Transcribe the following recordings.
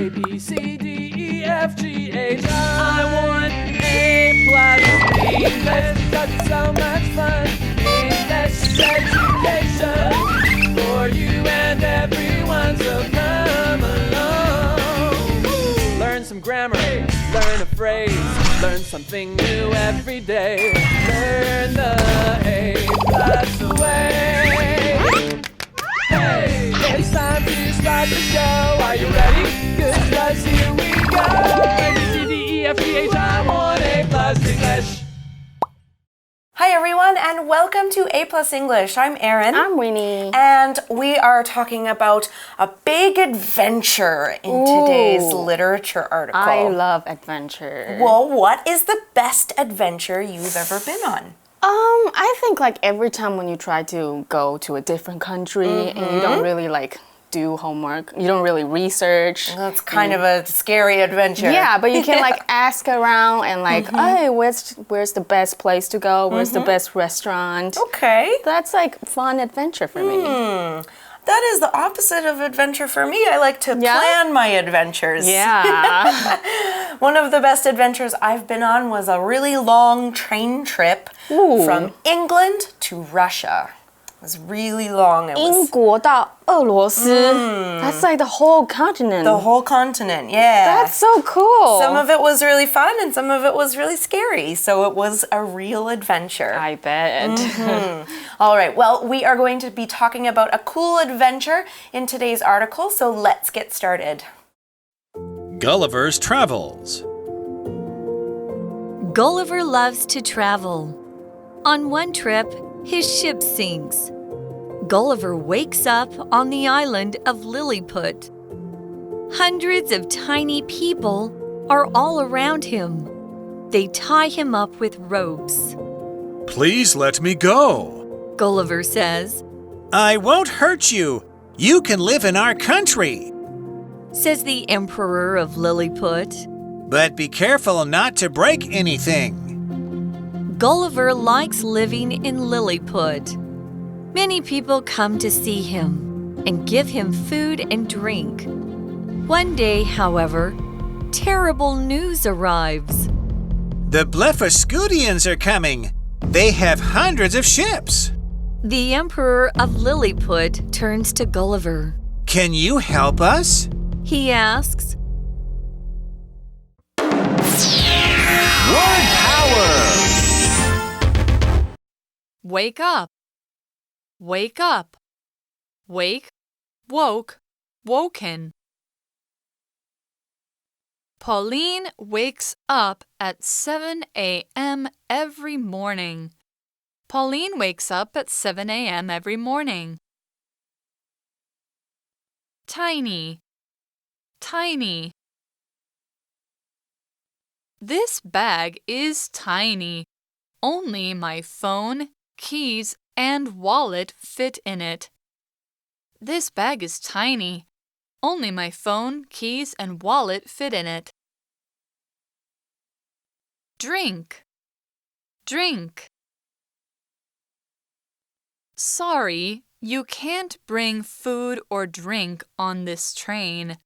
A, B, C, D, E, F, G, H, I want A+ English because it's so much fun. English education for you and everyone, so come along. Learn some grammar, learn a phrase, learn something new every day. Learn the A+ way. Hey, it's time to start the show. Are you ready? Good, 'cause here we go. A, B, C, D, E, F, G, H, I want A+ English. Hi everyone and welcome to A+ English. I'm Erin. I'm Winnie. And we are talking about a big adventure in today's literature article. I love adventure. Well, what is the best adventure you've ever been on? I think like every time when you try to go to a different country and you don't really like do homework, you don't really research. That's kind of a scary adventure. Yeah, but you can like ask around and like, hey, where's the best place to go? Where's the best restaurant? Okay. That's like fun adventure for me. That is the opposite of adventure for me. I like to plan my adventures. Yeah. One of the best adventures I've been on was a really long train trip from England to Russia. It was really long. It was 英国到俄罗斯. That's like the whole continent. the whole continent, yeah. That's so cool. Some of it was really fun and some of it was really scary. So it was a real adventure. I bet. All right, well, we are going to be talking about a cool adventure in today's article, so let's get started. Gulliver's Travels. Gulliver loves to travel. On one trip, his ship sinks. Gulliver wakes up on the island of Lilliput. Hundreds of tiny people are all around him. They tie him up with ropes. Please let me go. Gulliver says, I won't hurt you. You can live in our country. says the Emperor of Lilliput. But be careful not to break anything. Gulliver likes living in Lilliput. Many people come to see him and give him food and drink. One day, however, terrible news arrives. The Blefuscudians are coming. They have hundreds of ships. The Emperor of Lilliput turns to Gulliver. Can you help us? He asks, Word power! Wake up. Wake up. Wake, woke, woken. Pauline wakes up at 7 a.m. every morning. Pauline wakes up at 7 a.m. every morning. Tiny, tiny. This bag is tiny. Only my phone, keys, and wallet fit in it. This bag is tiny. Only my phone, keys, and wallet fit in it. Drink, drink. Sorry, you can't bring food or drink on this train.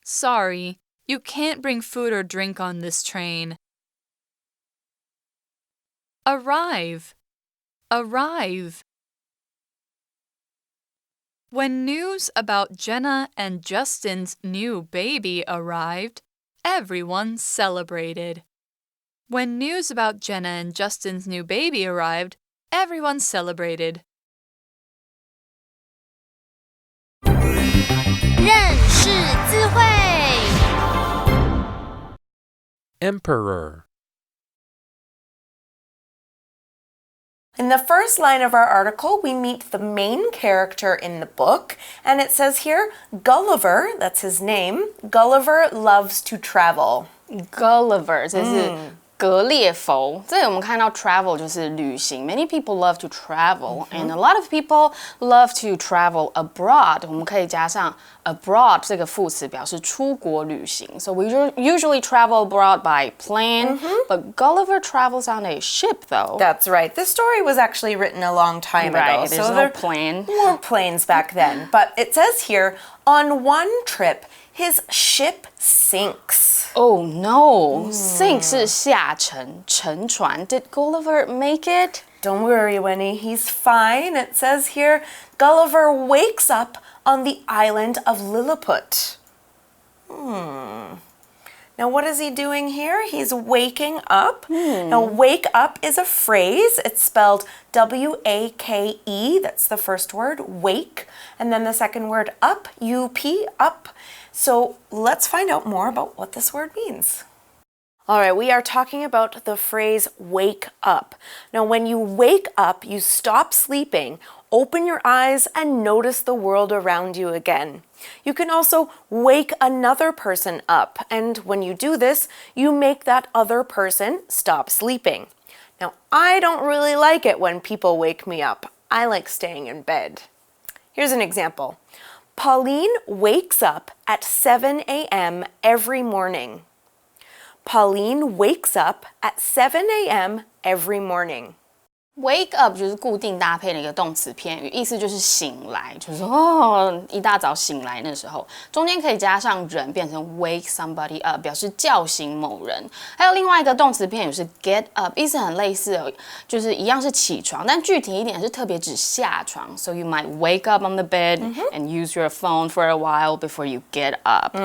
Sorry, you can't bring food or drink on this train. Arrive, arrive. When news about Jenna and Justin's new baby arrived, everyone celebrated. When news about Jenna and Justin's new baby arrived, everyone celebrated. 认识字汇 Emperor. In the first line of our article, we meet the main character in the book, and it says here, Gulliver, that's his name, Gulliver loves to travel. Gulliver 这是格列佛，这里我们看到 travel 就是旅行。Many people love to travel, and a lot of people love to travel abroad. 我们可以加上 abroad 这个副词表示出国旅行。So we usually travel abroad by plane, but Gulliver travels on a ship though. That's right. This story was actually written a long time ago. Right, there's so no there plane. weren't planes back then. But it says here, On one trip, his ship sinks. Oh no, sink 是下沉沉船。Did Gulliver make it? Don't worry, Winnie, he's fine. It says here, Gulliver wakes up on the island of Lilliput. Now, what is he doing here? He's waking up. Now, wake up is a phrase. It's spelled W-A-K-E. That's the first word, wake. And then the second word, up, U-P, up. So let's find out more about what this word means. All right, we are talking about the phrase wake up. Now, when you wake up, you stop sleeping, open your eyes, and notice the world around you again. You can also wake another person up, and when you do this, you make that other person stop sleeping. Now, I don't really like it when people wake me up. I like staying in bed. Here's an example. Pauline wakes up at 7 a.m. every morning. Pauline wakes up at 7 a.m. every morning. Wake up 就是固定搭配的一个动词片语，意思就是醒来，就是一大早醒来那时候，中间可以加上人，变成 wake somebody up， 表示叫醒某人。还有另外一个动词片语是 get up， 意思很类似哦，就是一样是起床，但具体一点是特别指下床。So you might wake up on the bed and use your phone for a while before you get up。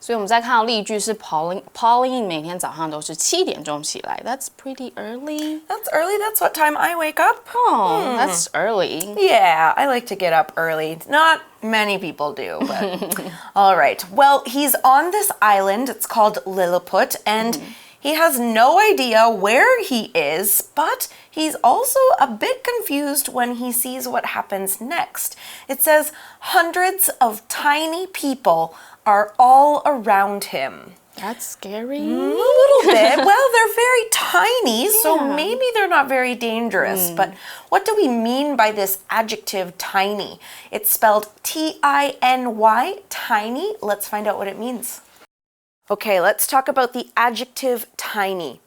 所以我们再看到例句是 Pauline 每天早上都是7点钟起来。That's pretty early. That's early. That's what time I wake up. Oh, that's early. Yeah, I like to get up early. Not many people do, but all right. Well, he's on this island. It's called Lilliput, and he has no idea where he is, but he's also a bit confused when he sees what happens next. It says hundreds of tiny people are all around him. That's scary. A little bit. Well, they're very tiny, so maybe they're not very dangerous. But what do we mean by this adjective tiny? It's spelled T-I-N-Y, tiny. Let's find out what it means. Okay, let's talk about the adjective tiny.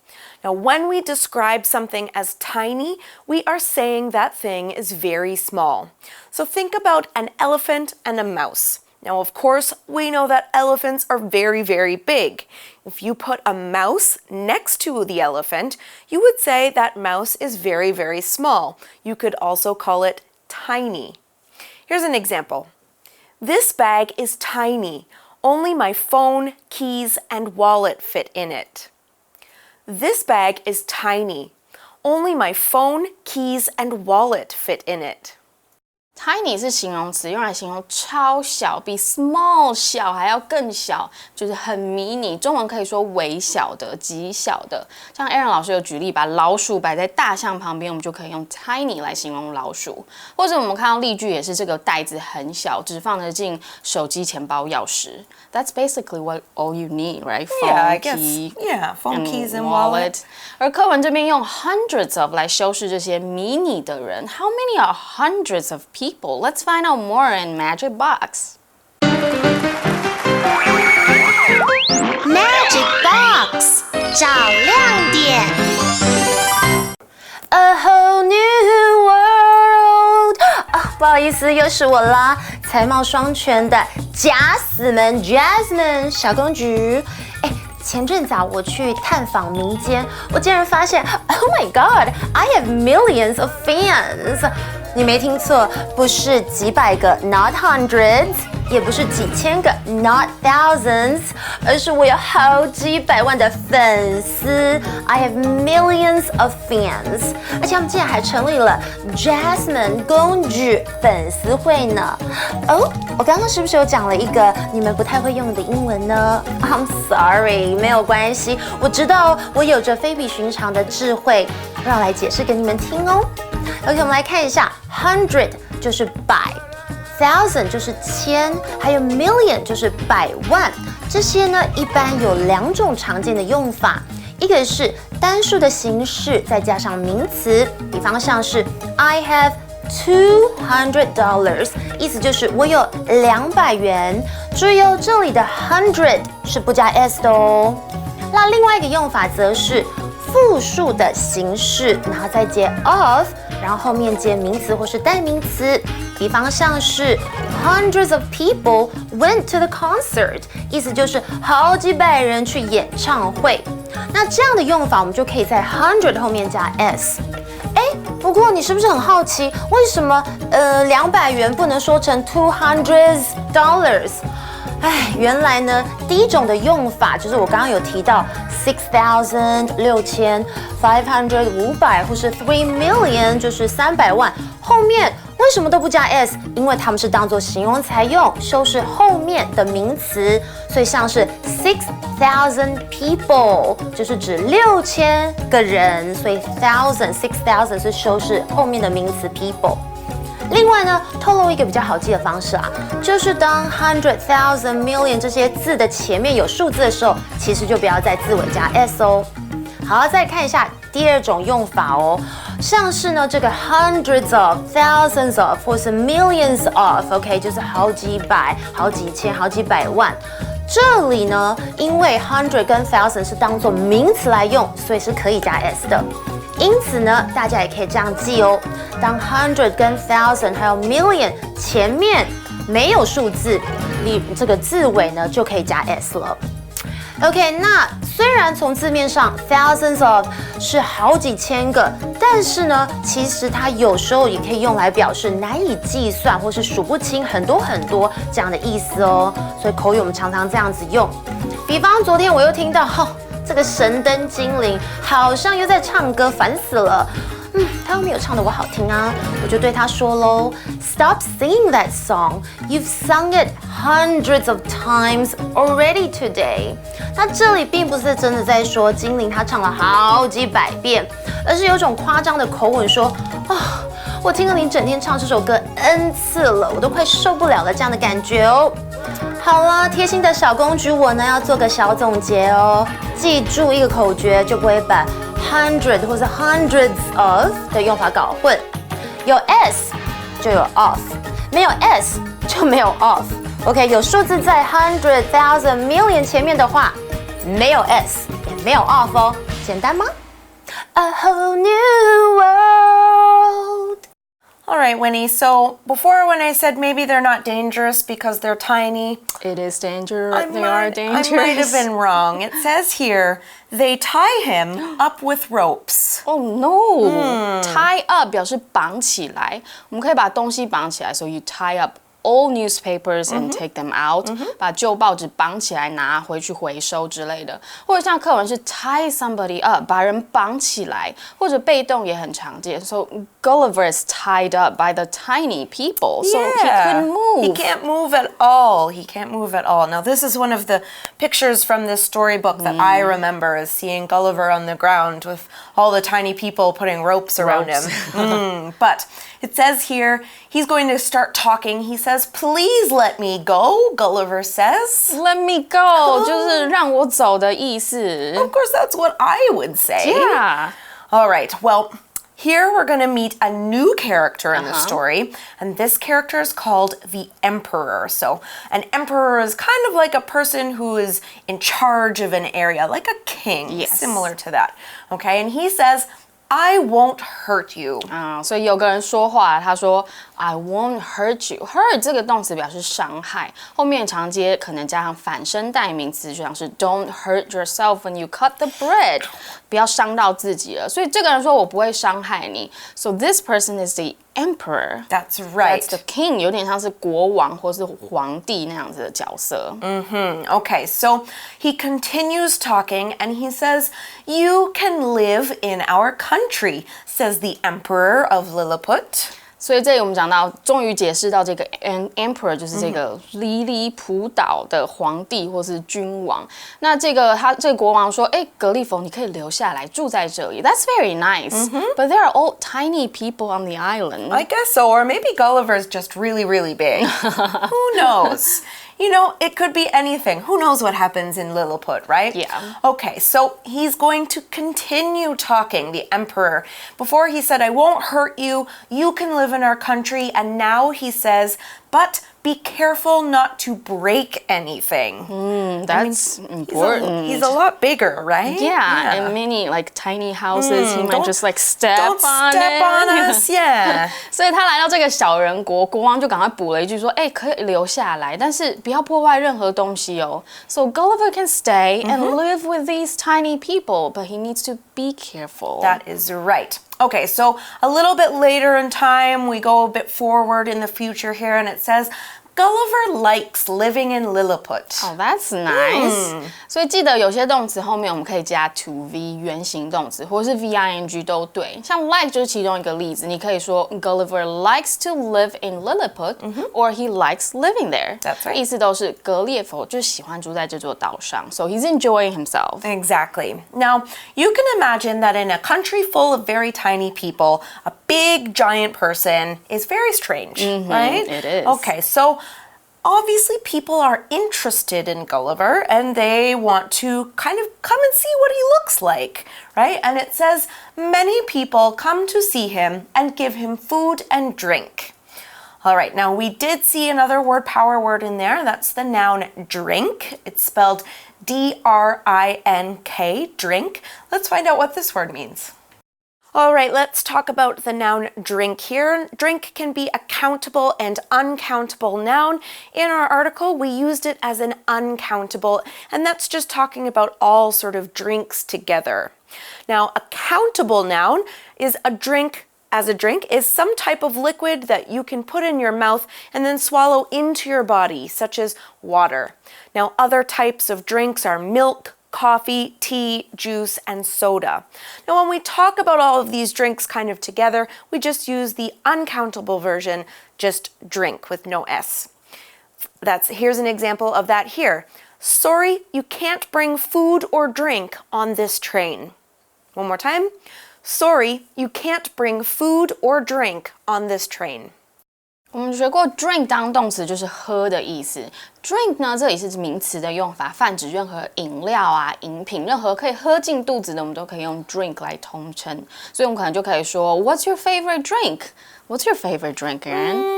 Now, when we describe something as tiny, we are saying that thing is very small. So think about an elephant and a mouse. Now, of course, we know that elephants are very, very big. If you put a mouse next to the elephant, you would say that mouse is very, very small. You could also call it tiny. Here's an example. This bag is tiny. Only my phone, keys, and wallet fit in it. This bag is tiny. Only my phone, keys, and wallet fit in it. Tiny 是形容词，用来形容超小，比 small 小还要更小，就是很迷你。中文可以说微小的、极小的。像 Aaron 老师有举例，把老鼠摆在大象旁边，我们就可以用 tiny 来形容老鼠。或者我们看到例句也是这个袋子很小，只放得进手机、钱包、钥匙。That's basically what all you need, right? Phone, Yeah, I guess. key, Yeah, phone, keys, and wallet. 而课文这边用 hundreds of 来修饰这些迷你的人。How many are hundreds of people? Let's find out more in Magic Box. Magic Box 找亮点。A whole new world 不好意思，又是我啦，才貌双全的假死们 Jasmine 小公举。前阵子我去探访民间，我竟然发现 ，Oh my God, I have millions of fans。你没听错，不是几百个 ，not hundreds， 也不是几千个 ，not thousands， 而是我有好几百万的粉丝 ，I have millions of fans， 而且他们竟然还成立了 Jasmine 公举粉丝会呢。哦，我刚刚是不是有讲了一个你们不太会用的英文呢 ？I'm sorry， 没有关系，我知道我有着非比寻常的智慧，让我来解释给你们听哦。OK， 我们来看一下 ，100 就是百。1000 就是千，还有 million 就是百万，这些呢一般有2种常见的用法，一个是单数的形式再加上名词，比方像是 I have $200， 意思就是我有200元。注意哦，这里的100是不加 s 的哦。那另外一个用法则是复数的形式，然后再接 of， 然后后面接名词或是代名词。比方像是 hundreds of people went to the concert， 意思就是好几百人去演唱会。那这样的用法，我们就可以在 hundred 后面加 s。不过你是不是很好奇，为什么200元不能说成$200？原来呢，第一种的用法就是我刚刚有提到 6,000 6,000 500 500或是3 million 就是300万，后面为什么都不加 s？ 因为它们是当作形容词用，修饰后面的名词，所以像是 6,000 people 就是指6000个人，所以 6,000 是修饰后面的名词 people。另外呢，透露一个比较好记的方式啊，就是当 hundred、thousand、million 这些字的前面有数字的时候，其实就不要在字尾加 s 哦。好，再看一下第二种用法哦，像是呢这个 hundreds of、thousands of 或是 millions of，OK， 就是好几百、好几千、好几百万。这里呢，因为 hundred 跟 thousand 是当作名词来用，所以是可以加 s 的。因此呢，大家也可以这样记哦。当 hundred 跟 thousand 还有 million 前面没有数字，这个字尾呢就可以加 s 了。OK， 那虽然从字面上 thousands of 是好几千个，但是呢，其实它有时候也可以用来表示难以计算或是数不清很多很多这样的意思哦。所以口语我们常常这样子用。比方昨天我又听到这个神灯精灵好像又在唱歌，烦死了。他又没有唱得我好听啊，我就对他说喽 ，Stop singing that song. You've sung it hundreds of times already today. 那这里并不是真的在说精灵他唱了好几百遍，而是有种夸张的口吻说我听了你整天唱这首歌 N 次了，我都快受不了了这样的感觉哦。好了，贴心的小公主我呢要做个小总结哦，记住一个口诀，就不会把 hundred 或是 hundreds of 的用法搞混。有 s 就有 of， 没有 s 就没有 of。OK， 有数字在 hundred、thousand、million 前面的话，没有 s 也没有 of 哦，简单吗？ A whole new world。All right, Winnie. So before, when I said maybe they're not dangerous because they're tiny, It is dangerous. They are dangerous. I might have been wrong. It says here they tie him up with ropes. Oh no! Tie up 表示绑起来，我们可以把东西绑起来 ，so you tie up all newspapers and take them out，把旧报纸绑起来拿回去回收之类的，或者像课文是 tie somebody up， 把人绑起来，或者被动也很常见。So Gulliver is tied up by the tiny people, so he couldn't move. He can't move at all. He can't move at all. Now, this is one of the pictures from this storybook that I remember is seeing Gulliver on the ground with all the tiny people putting ropes around him. But it says here he's going to start talking. He says, "Please let me go," Gulliver says. Let me go， 就是让我走的意思。Of course, that's what I would say. Yeah. All right, well, here we're going to meet a new character in the story, and this character is called the Emperor. So, an emperor is kind of like a person who is in charge of an area, like a king, similar to that. Okay, and he says, I won't hurt you. 所以有个人说话，他说 I won't hurt you. Hurt 这个动词表示伤害，后面常接可能加上反身代名词，就像是 Don't hurt yourself when you cut the bread. 不要伤到自己了。所以这个人说我不会伤害你。So this person is the emperor. That's right. That's the king. 有点像是国王或是皇帝那样子的角色。Okay, so he continues talking and he says, You can live in our country, says the Emperor of Lilliput. 所以这里我们讲到，终于解释到这个 emperor 就是这个离离谱岛的皇帝或是君王。那这个国王说，格利佛，你可以留下来住在这里。That's very nice. But there are all tiny people on the island. I guess so, or maybe Gulliver's just really, really big. Who knows? You know, it could be anything. Who knows what happens in Lilliput, right? Yeah. Okay, so he's going to continue talking, the emperor. Before he said, I won't hurt you. You can live in our country. And now he says, but be careful not to break anything. That's important. He's a lot bigger, right? Yeah, and many like tiny houses, he might just like step Don't on step it. on us, yeah. 所以他来到这个小人国，国王就赶快补了一句说：“哎，可以留下来，但是不要破坏任何东西哦。” So Gulliver can stay and live with these tiny people, but he needs to be careful. That is right. Okay, so a little bit later in time, we go a bit forward in the future here, and it says, Gulliver likes living in Lilliput. Oh, that's nice. 所以记得有些动词后面我们可以加 to v 原形动词，或者是 v-ing 都对。像 like 就是其中一个例子，你可以说 Gulliver likes to live in Lilliput, or he likes living there. That's right. 意思都是格列佛就喜欢住在这座岛上 ，so he's enjoying himself. Exactly. Now, you can imagine that in a country full of very tiny people, a big giant person is very strange, right? It is. Okay, so obviously people are interested in Gulliver and they want to kind of come and see what he looks like, right? And it says, many people come to see him and give him food and drink. All right, now we did see another power word in there. That's the noun drink. It's spelled D-R-I-N-K, drink. Let's find out what this word means. All right, let's talk about the noun drink here. Drink can be a countable and uncountable noun. In our article, we used it as an uncountable, and that's just talking about all sort of drinks together. Now, a countable noun is a drink. As a drink is some type of liquid that you can put in your mouth and then swallow into your body, such as water. Now, other types of drinks are milk, coffee, tea, juice, and soda. Now, when we talk about all of these drinks kind of together, we just use the uncountable version, just drink with no S. Here's an example of that here. Sorry, you can't bring food or drink on this train. One more time. Sorry, you can't bring food or drink on this train. 我们学过 drink 当动词就是喝的意思 ，drink 呢这里是名词的用法，泛指任何饮料啊、饮品，任何可以喝进肚子的，我们都可以用 drink 来通称。所以我们可能就可以说 What's your favorite drink? What's your favorite drink, Erin?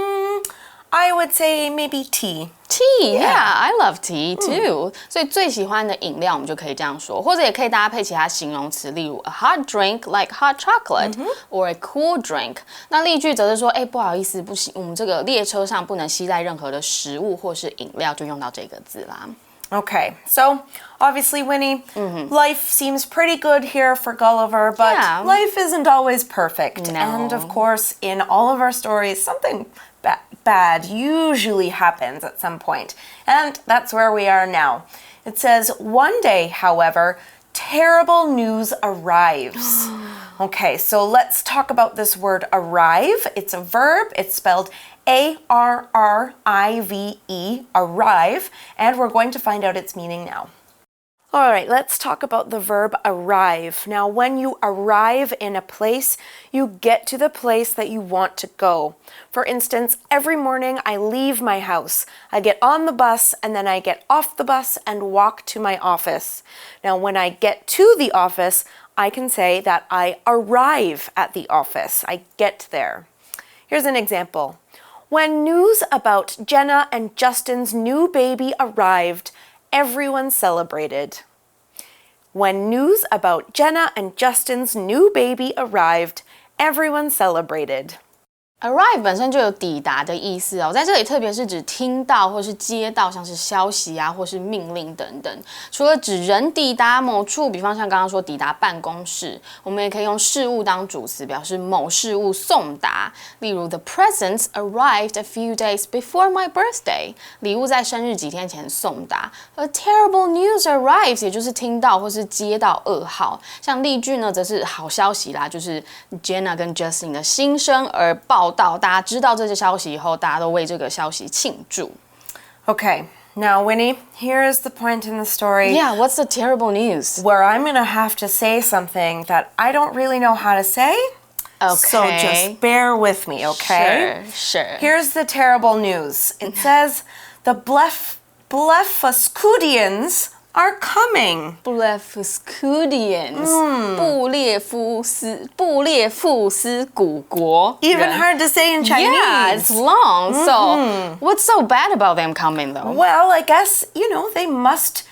I would say maybe tea. Tea, yeah, I love tea too. 所以最喜欢的饮料我们就可以这样说，或者也可以搭配其他形容词，例如 a hot drink like hot chocolate, or a cool drink. 那例句则是说，哎，不好意思，不行，我们这个列车上不能携带任何的食物或是饮料，就用到这个字啦。Okay, so obviously, Winnie, life seems pretty good here for Gulliver, but life isn't always perfect. No. And of course, in all of our stories, something bad usually happens at some point. And that's where we are now. It says, one day, however, terrible news arrives. Okay, so let's talk about this word arrive. It's a verb. It's spelled A-R-R-I-V-E, arrive, and we're going to find out its meaning now. All right, let's talk about the verb arrive. Now, when you arrive in a place, you get to the place that you want to go. For instance, every morning I leave my house. I get on the bus and then I get off the bus and walk to my office. Now, when I get to the office, I can say that I arrive at the office. I get there. Here's an example. When news about Jenna and Justin's new baby arrived, everyone celebrated. When news about Jenna and Justin's new baby arrived, everyone celebrated. Arrive 本身就有抵达的意思哦，在这里特别是指听到或是接到，像是消息啊，或是命令等等。除了指人抵达某处，比方像刚刚说抵达办公室，我们也可以用事物当主词，表示某事物送达。例如 The presents arrived a few days before my birthday， 礼物在生日几天前送达。A terrible news arrives， 也就是听到或是接到噩耗。像例句呢，则是好消息啦，就是 Jenna 跟 Justin 的新生儿报道，大家知道这些消息以后，大家都为这个消息庆祝。Okay, now Winnie, here's the point in the story. Yeah, what's the terrible news? Where I'm going to have to say something that I don't really know how to say. Okay. So just bear with me, okay? Sure. Here's the terrible news. It says the Blefuscudians are coming. Blefuscudians，布列夫斯古国。 Even hard to say in Chinese. Yeah, it's long. So, what's so bad about them coming though? Well, I guess, they must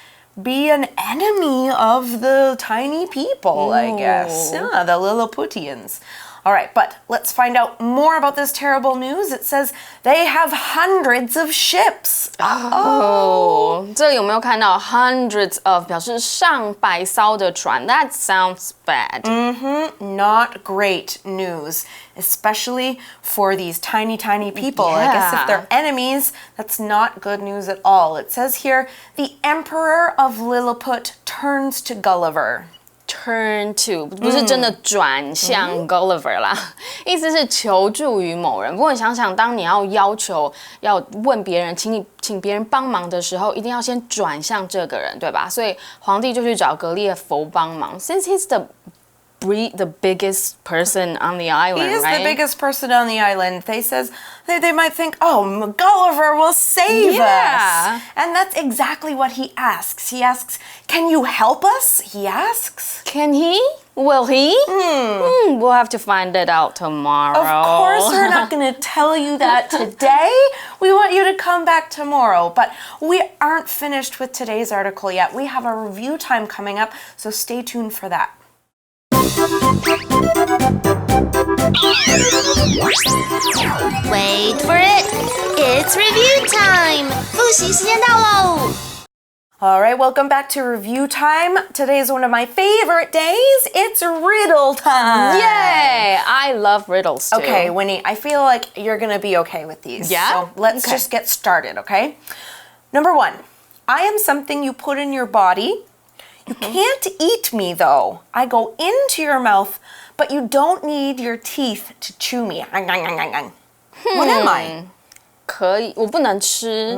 be an enemy of the tiny people, I guess. Yeah, the Lilliputians. All right, but let's find out more about this terrible news. It says they have hundreds of ships. 这里有没有看到 hundreds of 表示上百艘的船 That sounds bad. Not great news, especially for these tiny, tiny people. I guess if they're enemies, that's not good news at all. It says here, the emperor of Lilliput turns to Gulliver. Turn to 不是真的转向 Gulliver 啦，意思是求助于某人。不过你想想，当你要求要问别人，请别人帮忙的时候，一定要先转向这个人，对吧？所以皇帝就去找格列佛帮忙。Since he's the biggest person on the island, He is right? the biggest person on the island. They might think, oh, Gulliver will save us. And that's exactly what he asks. He asks, can you help us? He asks. Can he? Will he? We'll have to find it out tomorrow. Of course, we're not going to tell you that today. We want you to come back tomorrow. But we aren't finished with today's article yet. We have a review time coming up, so stay tuned for that. Wait for it. It's review time. 复习时间到喽。All right, welcome back to review time. Today is one of my favorite days. It's riddle time. Yay! I love riddles too. Okay, Winnie, I feel like you're going to be okay with these. Yeah? So let's just get started, okay? Number 1. I am something you put in your body. You can't eat me, though. I go into your mouth, but you don't need your teeth to chew me. What am I? 可以，我不能吃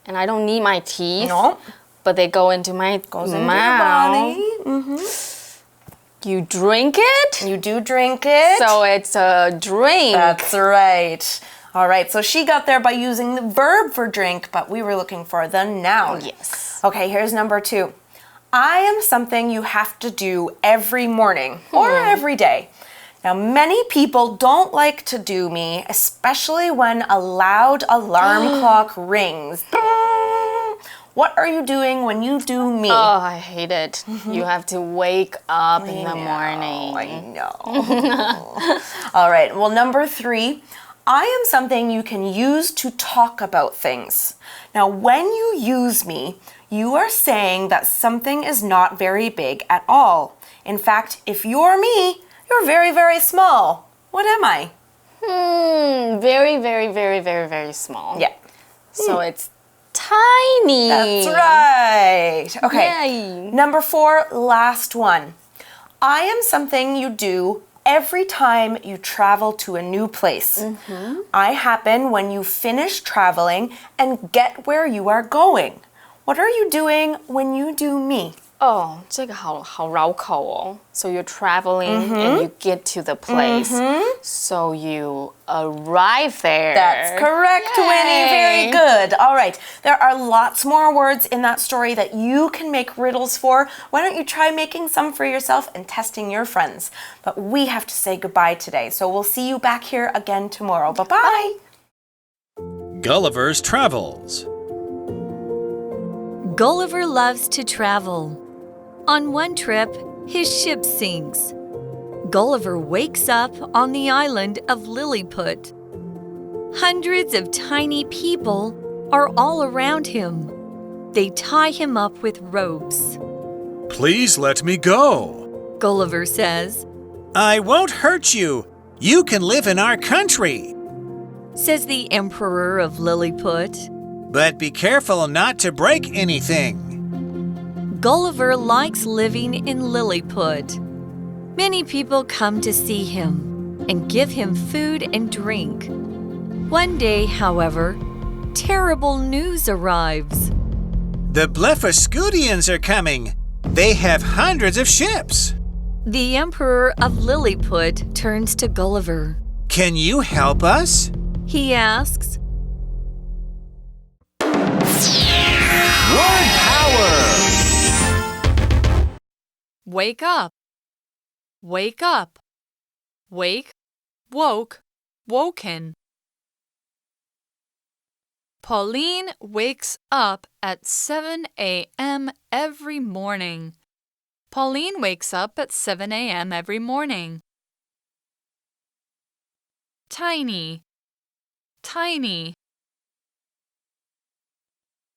and I don't need my teeth. No. But they go into my Goes into mouth. your body. You drink it? You do drink it. So it's a drink. That's right. All right, so she got there by using the verb for drink, but we were looking for the noun. Yes. Okay, here's number 2. I am something you have to do every morning or every day. Now, many people don't like to do me, especially when a loud alarm clock rings. What are you doing when you do me? Oh, I hate it. You have to wake up in the morning. I know. All right, well, number 3. I am something you can use to talk about things. Now, when you use me, you are saying that something is not very big at all. In fact, if you're me, you're very, very small. What am I? Very, very, very, very, very small. Yeah. So it's tiny. That's right. Okay. Yay. Number 4, last one. I am something you do every time you travel to a new place. I happen when you finish traveling and get where you are going. What are you doing when you do me? Oh, 这个好绕口哦. So you're traveling and you get to the place. So you arrive there. That's correct, Winnie. Very good. All right. There are lots more words in that story that you can make riddles for. Why don't you try making some for yourself and testing your friends? But we have to say goodbye today. So we'll see you back here again tomorrow. Bye-bye. Gulliver's Travels. Gulliver loves to travel. On one trip, his ship sinks. Gulliver wakes up on the island of Lilliput. Hundreds of tiny people are all around him. They tie him up with ropes. Please let me go. Gulliver says, I won't hurt you. You can live in our country. says the Emperor of Lilliput. But be careful not to break anything. Gulliver likes living in Lilliput. Many people come to see him and give him food and drink. One day, however, terrible news arrives. The Blefuscudians are coming. They have hundreds of ships. The Emperor of Lilliput turns to Gulliver. Can you help us? He asks, Word power! wake up, wake up, wake, woke, woken. Pauline wakes up at 7 a.m. every morning. Pauline wakes up at 7 a.m. every morning. Tiny, tiny.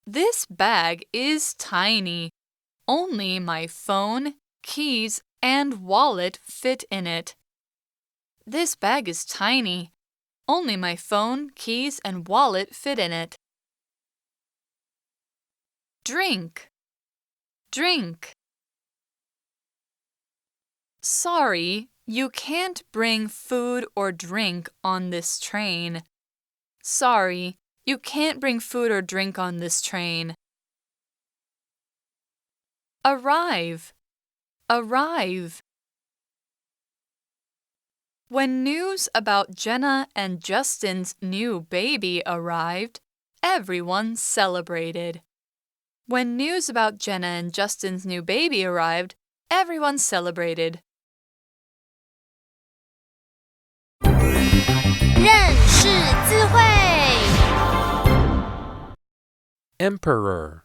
This bag is tiny. Only my phone, keys, and wallet fit in it. This bag is tiny. Only my phone, keys, and wallet fit in it. Drink, drink. Sorry, you can't bring food or drink on this train. Sorry, you can't bring food or drink on this train. Arrive, arrive. When news about Jenna and Justin's new baby arrived, everyone celebrated. When news about Jenna and Justin's new baby arrived, everyone celebrated. 认识字汇。 Emperor,